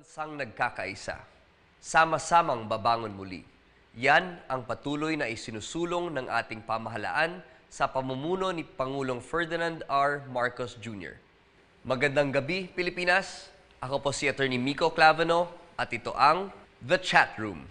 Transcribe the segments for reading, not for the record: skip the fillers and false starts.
Bansang nagkakaisa, sama-samang babangon muli. Yan ang patuloy na isinusulong ng ating pamahalaan sa pamumuno ni Pangulong Ferdinand R. Marcos Jr. Magandang gabi, Pilipinas! Ako po si Attorney Miko Clavano at ito ang The Chatroom.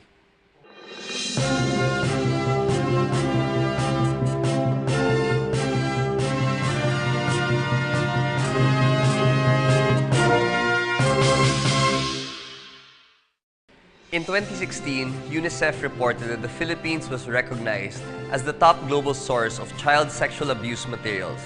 In 2016, UNICEF reported that the Philippines was recognized as the top global source of child sexual abuse materials.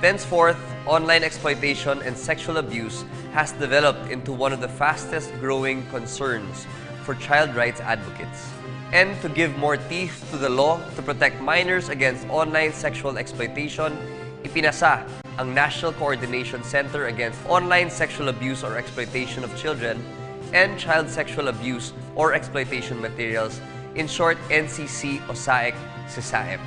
Thenceforth, online exploitation and sexual abuse has developed into one of the fastest growing concerns for child rights advocates. And to give more teeth to the law to protect minors against online sexual exploitation, ipinasa ang National Coordination Center Against Online Sexual Abuse or Exploitation of Children and Child Sexual Abuse or Exploitation Materials, in short, NCC o SAEC-CSAEP.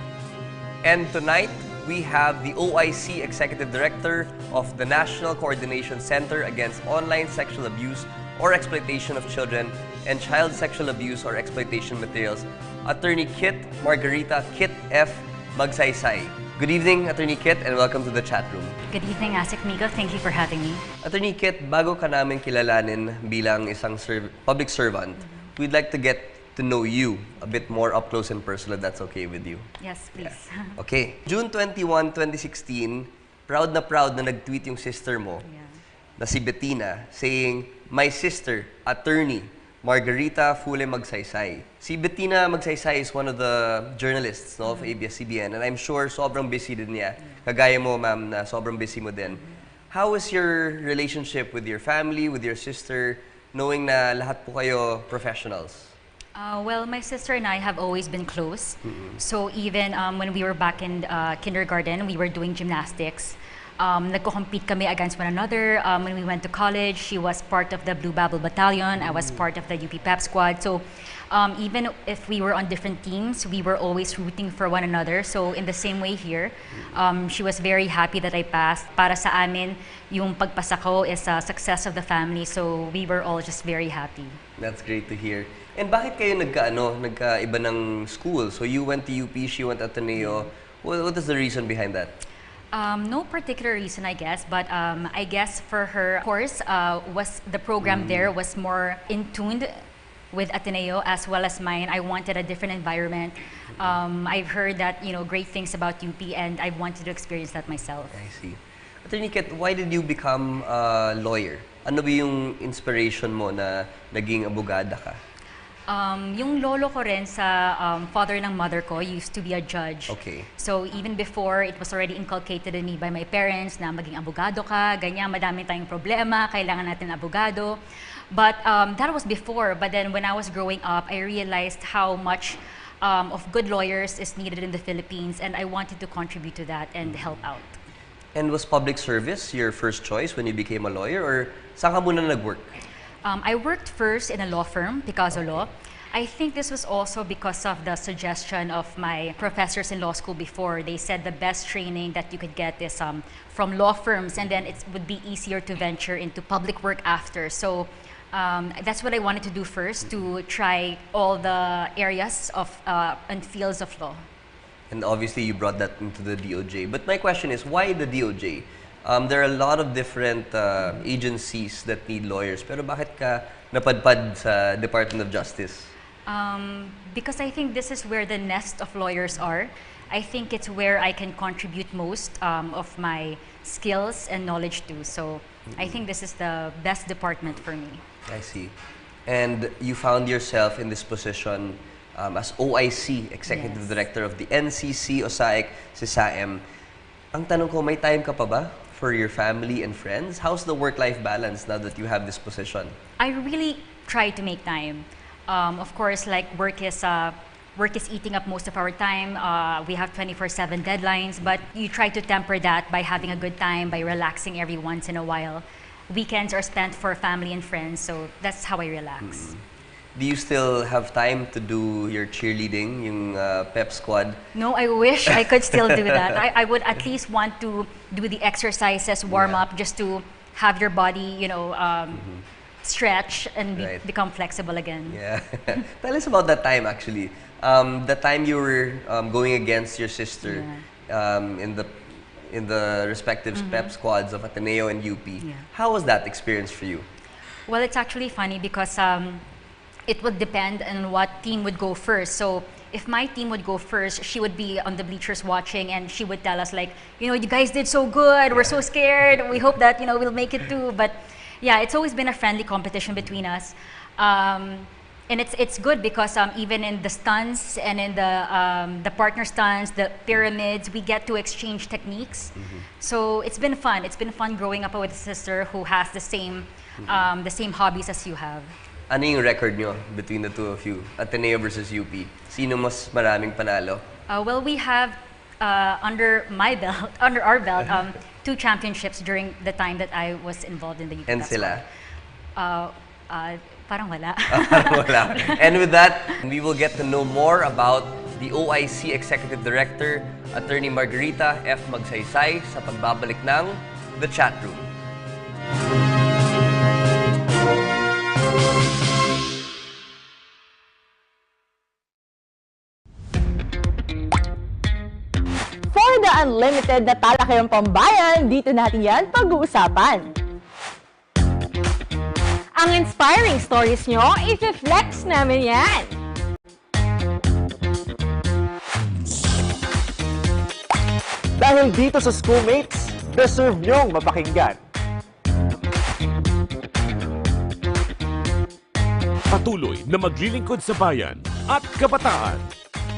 And tonight, we have the OIC Executive Director of the National Coordination Center Against Online Sexual Abuse or Exploitation of Children and Child Sexual Abuse or Exploitation Materials, Attorney Kit Margarita Kit F. Magsaysay. Good evening, Attorney Kit, and welcome to the chat room. Good evening, Asik Miko. Thank you for having me. Attorney Kit, bago ka namin kilalanin bilang isang public servant, we'd like to get to know you a bit more up close and personal, if that's okay with you. Yes, please. Yeah. Okay. June 21, 2016, proud na nag-tweet yung sister mo, na si Bettina, saying, "My sister, Attorney Margarita Fule Magsaysay." Si Bettina Magsaysay is one of the journalists of ABS-CBN, and I'm sure sobrang busy din niya. Kagaya mo, ma'am, na sobrang busy mo din. How is your relationship with your family, with your sister, knowing na lahat po kayo professionals? Well, my sister and I have always been close. So even when we were back in kindergarten, we were doing gymnastics. Nagko-compete kami against one another. When we went to college, she was part of the Blue Bubble Battalion. I was part of the UP Pep Squad. So even if we were on different teams, we were always rooting for one another. So in the same way here, she was very happy that I passed. Para sa amin, yung pagpasa ko is a success of the family. So we were all just very happy. That's great to hear. And bakit kayo nagkaiba ng school? So you went to UP, she went Ateneo. What is the reason behind that? No particular reason, I guess, but I guess for her course, was the program there was more in tuned with Ateneo as well as mine. I wanted a different environment. I've heard that great things about UP, and I wanted to experience that myself. I see. Attorney Kit, why did you become a lawyer? Ano ba yung inspiration mo na naging abogada ka? Yung lolo ko rin sa father ng mother ko used to be a judge. Okay. So even before, it was already inculcated in me by my parents na maging abogado ka, ganyan, madami tayong problema, kailangan natin abogado. But that was before. But then when I was growing up, I realized how much of good lawyers is needed in the Philippines, and I wanted to contribute to that and help out. And was public service your first choice when you became a lawyer, or saan ka muna nag-work? I worked first in a law firm, Picasso Law. I think this was also because of the suggestion of my professors in law school before. They said the best training that you could get is from law firms, and then it would be easier to venture into public work after. So that's what I wanted to do first, to try all the areas of and fields of law. And obviously you brought that into the DOJ. But my question is, why the DOJ? There are a lot of different agencies that need lawyers, pero bakit ka napadpad sa Department of Justice? Because I think this is where the nest of lawyers are. I think it's where I can contribute most of my skills and knowledge to. So I think this is the best department for me. I see. And you found yourself in this position as OIC, Executive Director of the NCC o SAEC-CSAEM. Ang tanong ko, may time ka pa ba for your family and friends? How's the work-life balance now that you have this position? I really try to make time. Of course, like work is eating up most of our time. We have 24/7 deadlines, but you try to temper that by having a good time, by relaxing every once in a while. Weekends are spent for family and friends, so that's how I relax. Do you still have time to do your cheerleading, yung pep squad? No, I wish I could still do that. I would at least want to do the exercises, warm up, just to have your body, stretch and Right. become flexible again. Yeah. Tell us about that time actually. The time you were going against your sister in the respective pep squads of Ateneo and UP. Yeah. How was that experience for you? Well, it's actually funny because it would depend on what team would go first. So if my team would go first, she would be on the bleachers watching, and she would tell us like, you guys did so good. We're so scared. We hope that we'll make it too. But yeah, it's always been a friendly competition between us, and it's good because even in the stunts and in the partner stunts, the pyramids, we get to exchange techniques. So it's been fun. It's been fun growing up with a sister who has the same hobbies as you have. Ano yung record nyo between the two of you? Ateneo versus UP. Sino mas maraming panalo? Well, we have under our belt, 2 championships during the time that I was involved in the UP. And sila? Parang wala. Wala. And with that, we will get to know more about the OIC Executive Director, Attorney Margarita F. Magsaysay, sa pagbabalik ng The Chatroom. For the unlimited na talakayang pambayan, dito natin yan pag-uusapan. Ang inspiring stories nyo, i-flex namin yan. Dahil dito sa Schoolmates, deserve nyong mapakinggan. Patuloy na maglilingkod sa bayan at kabataan.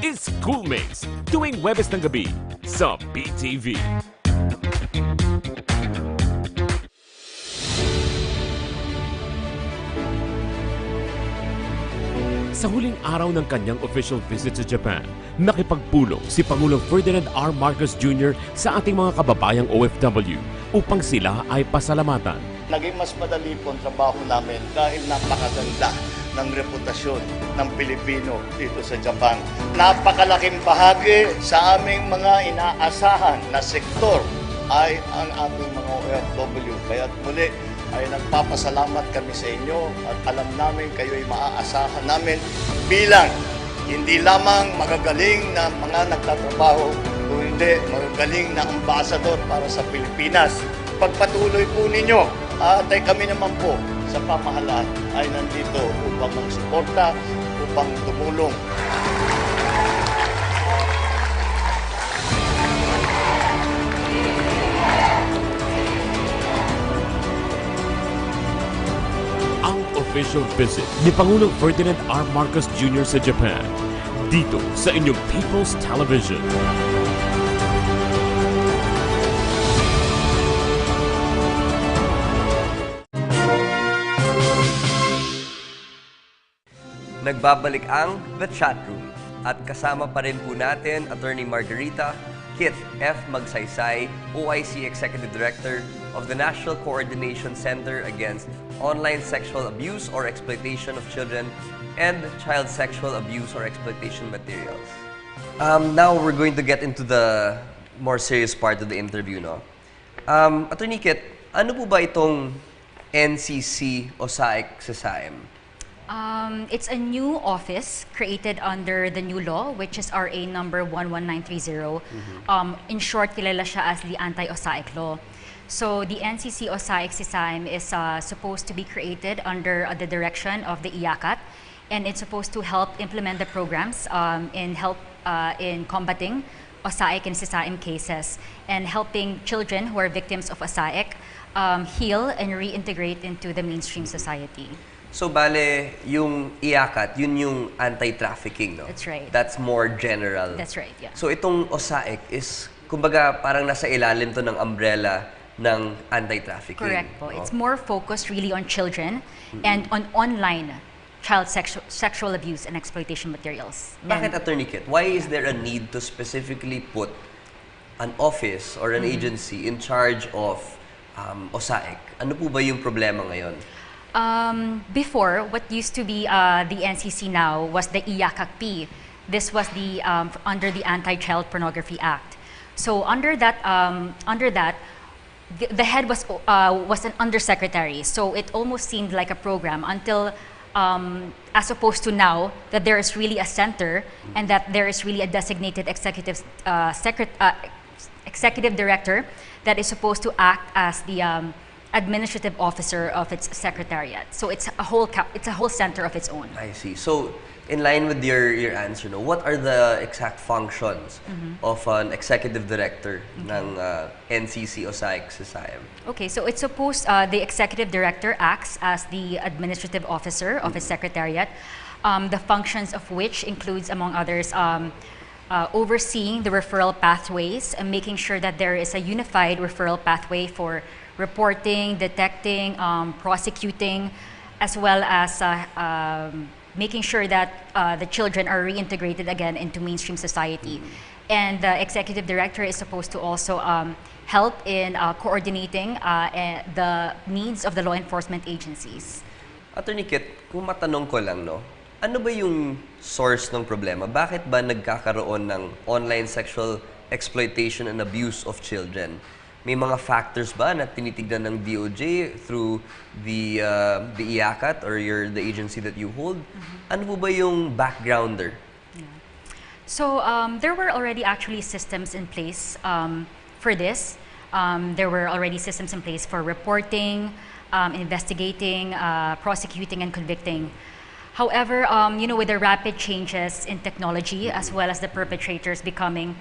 Is Schoolmates tuwing Webes ng gabi sa PTV. Sa huling araw ng kanyang official visit sa Japan, nakipagpulong si Pangulong Ferdinand R. Marcos Jr. sa ating mga kababayang OFW upang sila ay pasalamatan. Naging mas madali po ang trabaho namin dahil napakaganda ng reputasyon ng Pilipino dito sa Japan. Napakalaking bahagi sa aming mga inaasahan na sektor ay ang aming mga OFW. Kaya muli ay nagpapasalamat kami sa inyo at alam namin kayo ay maaasahan namin bilang hindi lamang magagaling na mga nagtatrabaho, kundi magagaling na ambassador para sa Pilipinas. Pagpatuloy po ninyo at ay kami naman po sa pamahalaan ay nandito upang magsuporta, upang tumulong. Ang official visit ni Pangulong Ferdinand R. Marcos Jr. sa Japan, dito sa inyong People's Television. Nagbabalik ang The Chatroom at kasama pa rin po natin Attorney Margarita Kith F. Magsaysay, OIC Executive Director of the National Coordination Center Against Online Sexual Abuse or Exploitation of Children and Child Sexual Abuse or Exploitation Materials. Now we're going to get into the more serious part of the interview, no? Attorney Kith, ano po ba itong NCC o SAEC sa SAEM? It's a new office created under the new law, which is RA number 11930. In short, kilala siya as the Anti-OSAIC Law. So the NCC OSAIC SISAIM is supposed to be created under the direction of the IACAT, and it's supposed to help implement the programs in combating OSAIC and SISAIM cases and helping children who are victims of OSAIC heal and reintegrate into the mainstream society. So, bale, yung IACAT, yun yung anti-trafficking, no? That's right. That's more general. That's right, yeah. So, itong OSAIC is, kumbaga, parang nasa ilalim to ng umbrella ng anti-trafficking. Correct po. no? It's more focused really on children and on online child sexual abuse and exploitation materials. Bakit, Attorney Kith? Why is there a need to specifically put an office or an agency in charge of OSAIC? Ano po ba yung problema ngayon? Before, what used to be the NCC now was the IACAC-P. This was the under the Anti-Child Pornography Act. So under that, the head was an undersecretary, so it almost seemed like a program until, as opposed to now, that there is really a center and that there is really a designated executive director that is supposed to act as the administrative officer of its secretariat. So it's a whole center of its own. I see. So, in line with your answer, no, what are the exact functions of an executive director ng NCC o SAIC SISAIM? Okay, so it's supposed the executive director acts as the administrative officer of its secretariat, the functions of which includes, among others, overseeing the referral pathways and making sure that there is a unified referral pathway for reporting, detecting, prosecuting, as well as making sure that the children are reintegrated again into mainstream society. And the executive director is supposed to also help in coordinating the needs of the law enforcement agencies. Attorney Kit, kung matanong ko lang, no, ano ba yung source ng problema? Bakit ba nagkakaroon ng online sexual exploitation and abuse of children? May mga factors ba na tinitignan ng DOJ through the IACAT or the agency that you hold? Ano po ba yung backgrounder? Yeah. So there were already actually systems in place for this. There were already systems in place for reporting, investigating, prosecuting, and convicting. However, with the rapid changes in technology as well as the perpetrators becoming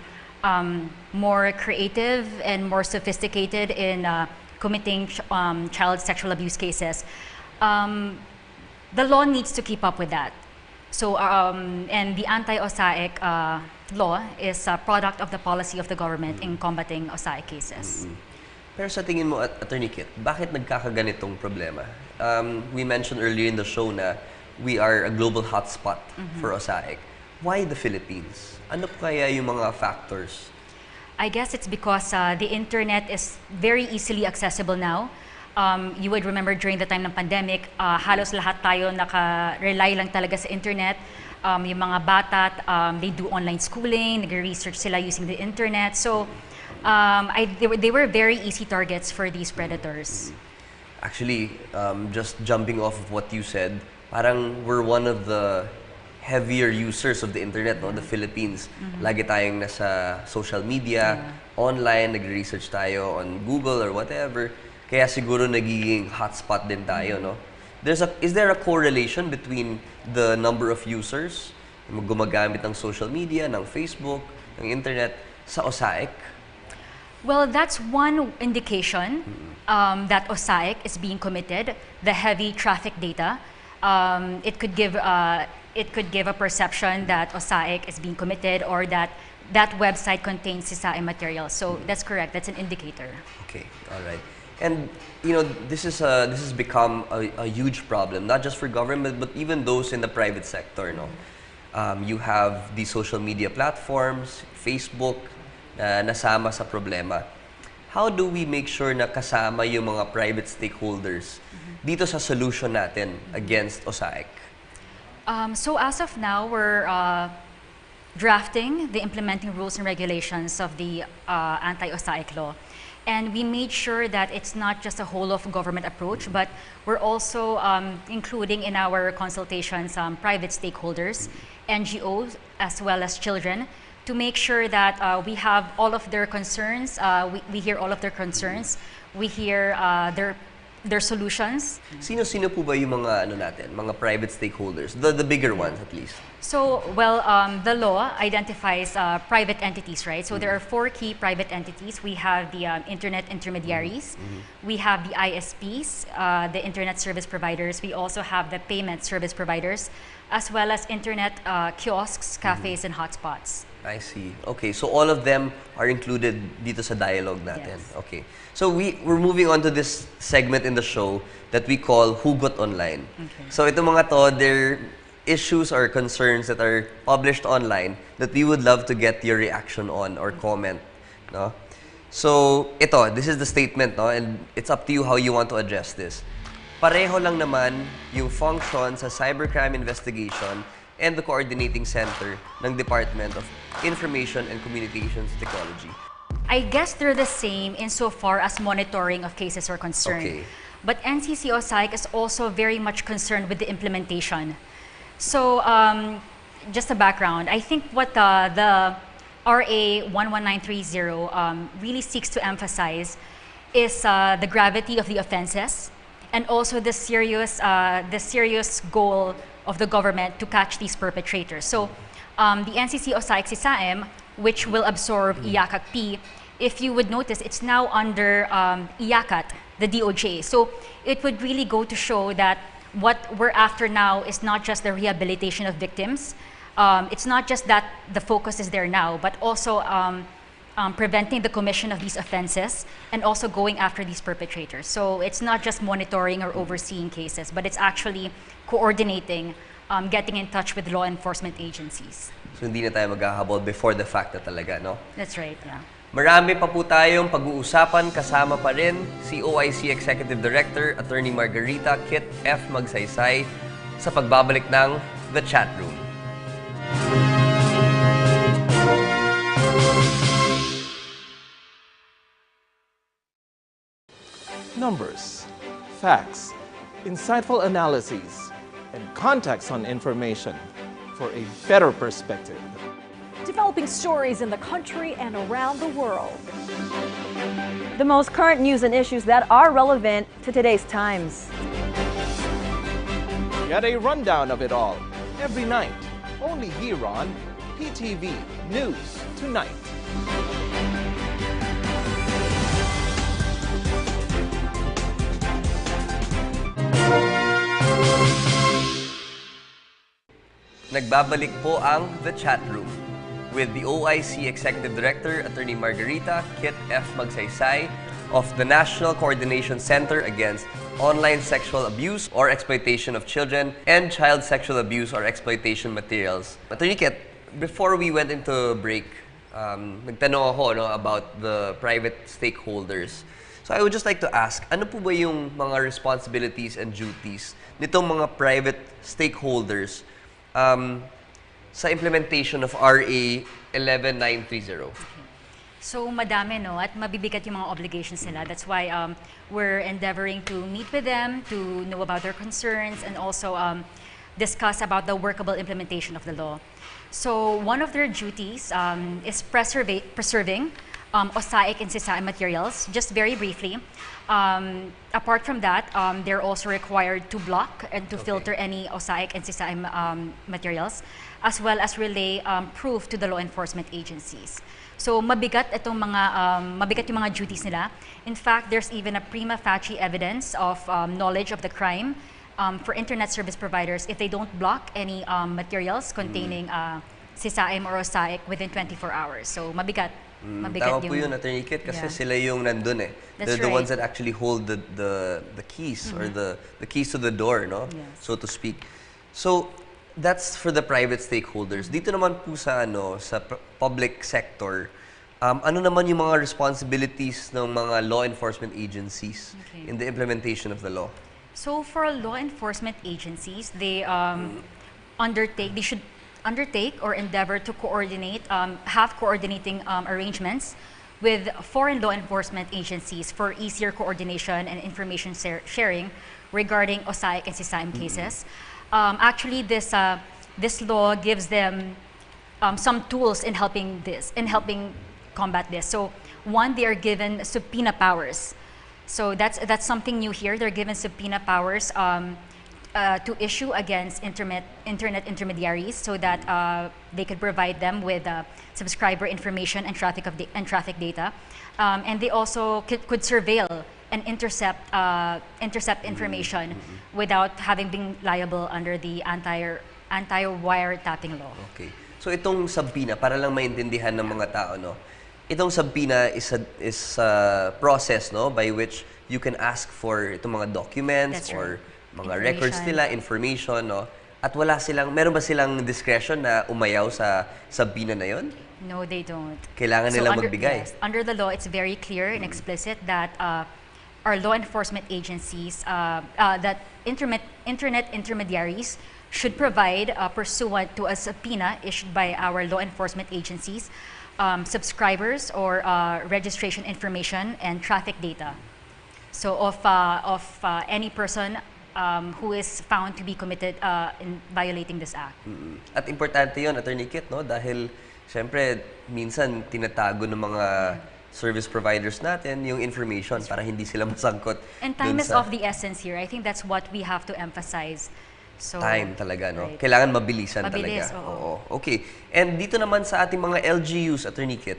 more creative and more sophisticated in committing child sexual abuse cases, the law needs to keep up with that. So, and the anti-OSAIC law is a product of the policy of the government in combating OSAIC cases. Pero sa tingin mo, Attorney Kit, bakit nagkakaganitong problema? We mentioned earlier in the show na we are a global hotspot for OSAIC. Why the Philippines? Ano po kaya yung mga factors? I guess it's because the internet is very easily accessible now. You would remember during the time ng pandemic, halos lahat tayo naka-rely lang talaga sa internet. Yung mga bata, they do online schooling, nag-research sila using the internet. So, they were very easy targets for these predators. Actually, just jumping off of what you said, parang we're one of the heavier users of the internet, no? The Philippines. Lagi tayong nasa social media, online, nagre-research tayo on Google or whatever. Kaya siguro nagiging hotspot din tayo, no? Is there a correlation between the number of users gumagamit ng social media, ng Facebook, ng internet sa OSAIC? Well, that's one indication that OSAIC is being committed, the heavy traffic data. It could give a perception that OSAIC is being committed or that website contains SISAIM material. So that's correct. That's an indicator. Okay, all right. And this has become a huge problem, not just for government, but even those in the private sector. No, you have the social media platforms, Facebook, nasama sa problema. How do we make sure na kasama yung mga private stakeholders dito sa solution natin against OSAIC? So as of now, we're drafting the implementing rules and regulations of the anti-OSAIC law. And we made sure that it's not just a whole-of-government approach, but we're also including in our consultations private stakeholders, NGOs, as well as children, to make sure that we have all of their concerns, we hear all of their concerns, we hear their solutions. Sino-sino po ba yung mga mga private stakeholders, the bigger ones at least? So, well, the law identifies private entities, right? So there are 4 key private entities. We have the internet intermediaries, we have the ISPs, the internet service providers, we also have the payment service providers, as well as internet kiosks, cafes, and hotspots. I see. Okay, so all of them are included dito sa dialogue natin. Yes. Okay. So we're moving on to this segment in the show that we call Hugot Online. Okay. So itong mga to, they're issues or concerns that are published online that we would love to get your reaction on or comment, no? So this is the statement, no? And it's up to you how you want to address this. Pareho lang naman yung function sa cybercrime investigation and the coordinating center ng Department of Information and Communications Technology. I guess they're the same insofar as monitoring of cases are concerned. Okay. But NCC Psych is also very much concerned with the implementation. So just a background, I think what the RA 11930 really seeks to emphasize is the gravity of the offenses and also the serious goal of the government to catch these perpetrators. So the NCC Psych CSAM, which will absorb IACAC-P, if you would notice, it's now under IACAT, the DOJ. So it would really go to show that what we're after now is not just the rehabilitation of victims. It's not just that the focus is there now, but also preventing the commission of these offenses and also going after these perpetrators. So it's not just monitoring or overseeing cases, but it's actually coordinating, getting in touch with law enforcement agencies. So hindi na tayo maghahabol before the fact na talaga, no? That's right, yeah. Marami pa po tayong pag-uusapan, kasama pa rin si OIC Executive Director, Attorney Margarita Kit F. Magsaysay sa pagbabalik ng The Chatroom. Numbers, facts, insightful analyses, and context on information for a better perspective. Developing stories in the country and around the world. The most current news and issues that are relevant to today's times. Get a rundown of it all every night, only here on PTV News Tonight. Nagbabalik po ang The Chatroom with the OIC Executive Director, Attorney Margarita Kit F. Magsaysay of the National Coordination Center Against Online Sexual Abuse or Exploitation of Children and Child Sexual Abuse or Exploitation Materials. Attorney Kit, before we went into break, nagtanong ako about the private stakeholders. So I would just like to ask, ano po ba yung mga responsibilities and duties nitong mga private stakeholders sa implementation of RA 11930? So madami, no? At mabibigat yung mga obligations nila. That's why we're endeavoring to meet with them, to know about their concerns, and also discuss about the workable implementation of the law. So one of their duties is preserving osaic and sisaim materials. Just very briefly, apart from that, they're also required to block and to filter any osaic and sisaim materials, as well as relay proof to the law enforcement agencies. So mabigat yung mga duties nila. In fact, there's even a prima facie evidence of knowledge of the crime for internet service providers if they don't block any materials containing sisaim or osaic within 24 hours. So mabigat. Tama po yun, Attorney Kit, kasi sila yung nandun eh. They're the ones that actually hold the keys or the keys to the door, no? Yes. So to speak. So that's for the private stakeholders. Dito naman po sa sa public sector, ano naman yung mga responsibilities ng mga law enforcement agencies in the implementation of the law? So for law enforcement agencies, they should undertake or endeavor to coordinate, have coordinating arrangements with foreign law enforcement agencies for easier coordination and information sharing regarding osaic and sisaim cases. Actually, this law gives them some tools in helping combat this. So one, they are given subpoena powers. So that's something new here. They're given subpoena powers to issue against internet intermediaries so that they could provide them with subscriber information and traffic data, and they also could surveil and intercept information without having been liable under the anti-wiretapping law. Okay. So itong subpoena, para lang maintindihan ng mga tao, no? Itong subpoena is a process, no, by which you can ask for itong mga documents or mga records nila, information, no? At meron ba silang discretion na umayaw sa subpoena na yon? No, they don't. Kailangan nilang magbigay. Yes, under the law, it's very clear and explicit that our law enforcement agencies, that internet intermediaries should provide, pursuant to a subpoena issued by our law enforcement agencies, subscribers or registration information and traffic data. So of any person who is found to be committed in violating this act. At importante yun, Attorney Kit, no? Dahil, syempre, minsan tinatago ng mga service providers natin yung information para hindi sila masangkot. And time is of the essence here. I think that's what we have to emphasize. So, time talaga, no? right. Kailangan mabilisan Mabilis, talaga. oo. Okay. And dito naman sa ating mga LGUs, Attorney Kit,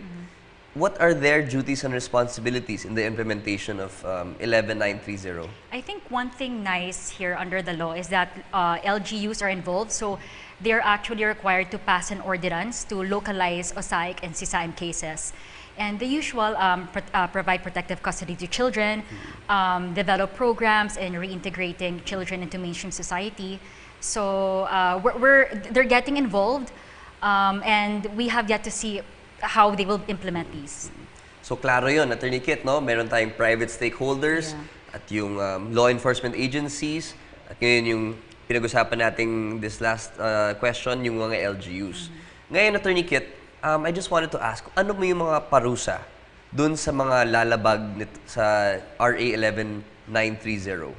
what are their duties and responsibilities in the implementation of 11930? I think one thing nice here under the law is that LGUs are involved. So they're actually required to pass an ordinance to localize OSAIC and SISAIM cases. And the usual, provide protective custody to children, develop programs in reintegrating children into mainstream society. So they're getting involved, and we have yet to see how they will implement these. So, klaro yun, Attorney Kit, no? Meron tayong private stakeholders at yung law enforcement agencies at ngayon yung pinag-usapan nating this last question, yung mga LGUs. Ngayon, Attorney Kit, I just wanted to ask, ano mo yung mga parusa dun sa mga lalabag sa RA 11930?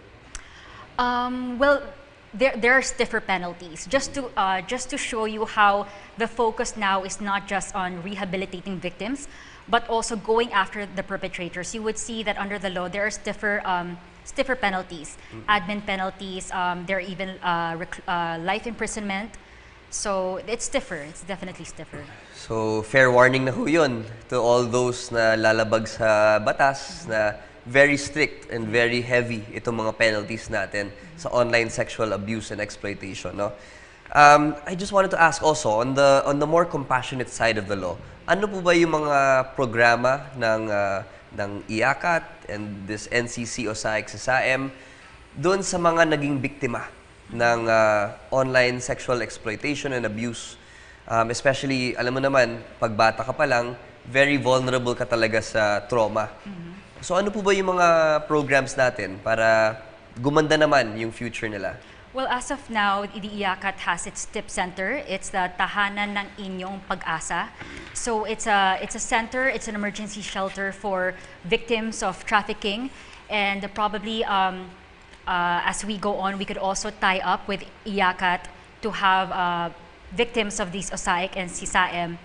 Well, there are stiffer penalties. Just to show you how the focus now is not just on rehabilitating victims, but also going after the perpetrators. You would see that under the law there are stiffer penalties, admin penalties. There are even life imprisonment. So it's stiffer. It's definitely stiffer. So, fair warning na ho yun to all those na lalabag sa batas na very strict and very heavy itong mga penalties natin sa online sexual abuse and exploitation, no? I just wanted to ask also on the more compassionate side of the law, ano po ba yung mga programa ng IACAT and this NCC OSAIC SISAIM doon sa mga naging biktima ng online sexual exploitation and abuse? Especially, alam mo naman, pag bata ka pa lang, very vulnerable ka talaga sa trauma. So ano po ba yung mga programs natin para gumanda naman yung future nila? Well, as of now, the IACAT has its TIP center. It's the Tahanan ng Inyong Pag-asa. So it's a center, it's an emergency shelter for victims of trafficking. And probably as we go on, we could also tie up with IACAT to have victims of these OSAIC and SISAIM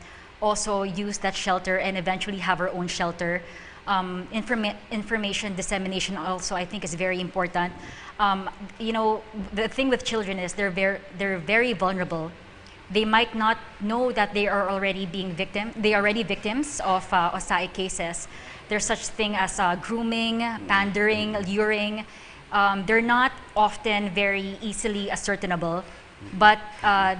also use that shelter and eventually have our own shelter. Information dissemination also, I think, is very important. You know, the thing with children is they're very vulnerable. They might not know that they are already victims of OSAIC cases. There's such thing as grooming, pandering, luring. They're not often very easily ascertainable. But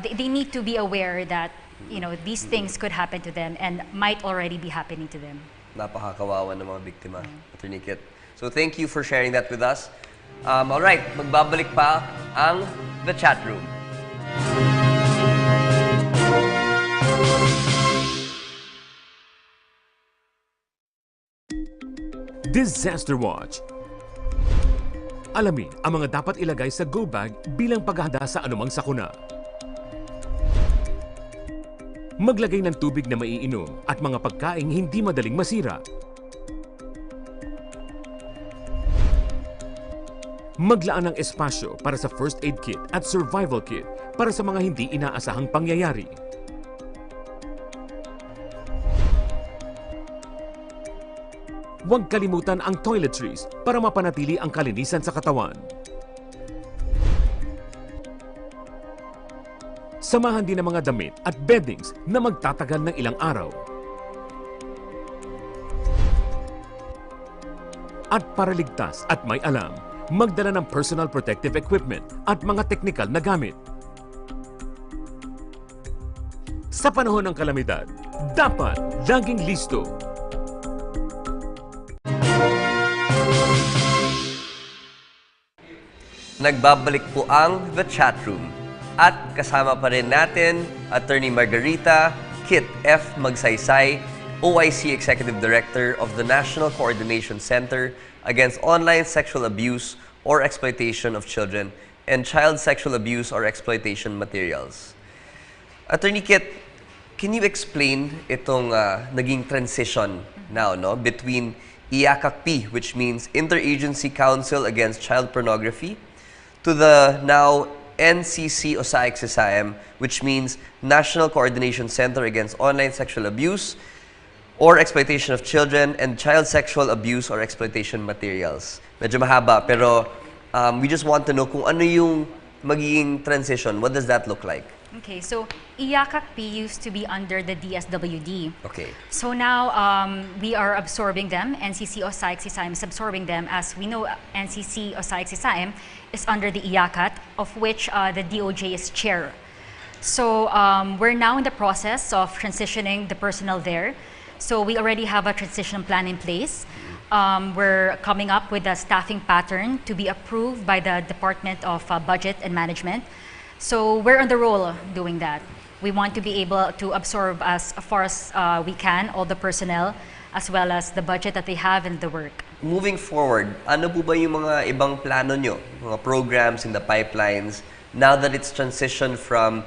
they need to be aware that, you know, these things could happen to them and might already be happening to them. Napakakawawa ng mga biktima, Attorney Kit. So thank you for sharing that with us. All right, magbabalik pa ang The Chatroom. Disaster Watch. Alamin ang mga dapat ilagay sa go bag bilang paghahanda sa anumang sakuna. Maglagay ng tubig na maiinom at mga pagkaing hindi madaling masira. Maglaan ng espasyo para sa first aid kit at survival kit para sa mga hindi inaasahang pangyayari. Huwag kalimutan ang toiletries para mapanatili ang kalinisan sa katawan. Samahan din ang mga damit at beddings na magtatagal ng ilang araw. At para ligtas at may alam, magdala ng personal protective equipment at mga teknikal na gamit. Sa panahon ng kalamidad, dapat laging listo. Nagbabalik po ang The Chatroom. At kasama pa rin natin, Attorney Margarita Kit F. Magsaysay, OIC Executive Director of the National Coordination Center Against Online Sexual Abuse or Exploitation of Children and Child Sexual Abuse or Exploitation Materials. Attorney Kit, can you explain itong naging transition now, no, between IACACP, which means Interagency Council Against Child Pornography, to the now NCC OSAIC-CSIAM, which means National Coordination Center Against Online Sexual Abuse or Exploitation of Children and Child Sexual Abuse or Exploitation Materials. Medyo mahaba, pero we just want to know kung ano yung magiging transition. What does that look like? Okay, so IACACP used to be under the DSWD. Okay. So now we are absorbing them. NCC OSAIC-CSIAM is absorbing them. As we know, NCC OSAIC-CSIAM is under the IACAT, of which the DOJ is chair. So we're now in the process of transitioning the personnel there. So we already have a transition plan in place. We're coming up with a staffing pattern to be approved by the Department of Budget and Management. So we're on the roll doing that. We want to be able to absorb as far as we can all the personnel as well as the budget that they have and the work. Moving forward, ano po ba yung mga ibang plano nyo, mga programs in the pipelines, now that it's transitioned from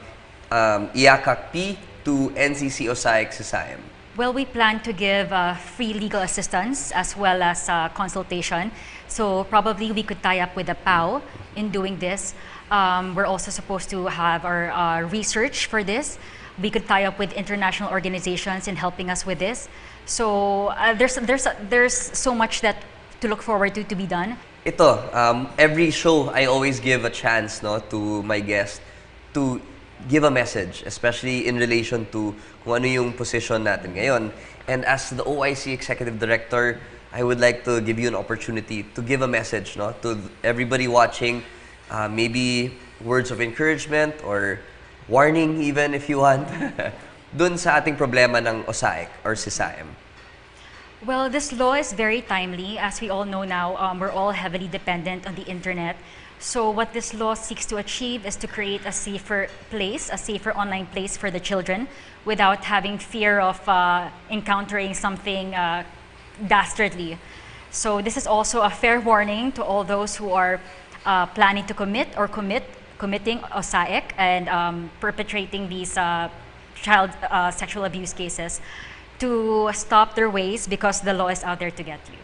IACACP to NCC OSAIC-CSIAM? Well, we plan to give free legal assistance as well as consultation. So probably we could tie up with the PAO in doing this. We're also supposed to have our research for this. We could tie up with international organizations in helping us with this. So there's so much that to look forward to be done. Ito, every show I always give a chance, no, to my guest to give a message, especially in relation to kung ano yung position natin ngayon. And as the OIC Executive Director, I would like to give you an opportunity to give a message, no, to everybody watching, maybe words of encouragement or warning even if you want, dun sa ating problema ng OSAIC or CSIAM. Well, this law is very timely. As we all know now, we're all heavily dependent on the internet. So what this law seeks to achieve is to create a safer place, a safer online place for the children without having fear of encountering something dastardly. So this is also a fair warning to all those who are planning to committing OSAIC and perpetrating these child sexual abuse cases to stop their ways because the law is out there to get you.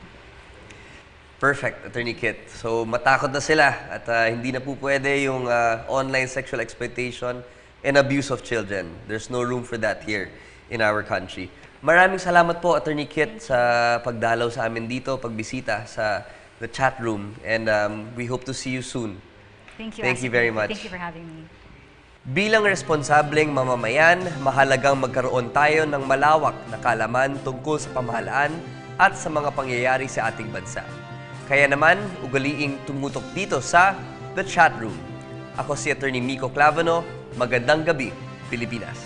Perfect, Attorney Kit. So matakot na sila at hindi na po pwede yung online sexual exploitation and abuse of children. There's no room for that here in our country. Maraming salamat po, Attorney Kit, sa pagdalaw sa amin dito, pagbisita sa the chat room, and we hope to see you soon. Thank you. Thank you very much. Thank you for having me. Bilang responsableng mamamayan, mahalagang magkaroon tayo ng malawak na kaalaman tungkol sa pamahalaan at sa mga pangyayari sa ating bansa. Kaya naman, ugaliing tumutok dito sa The Chatroom. Ako si Attorney Miko Clavano. Magandang gabi, Pilipinas.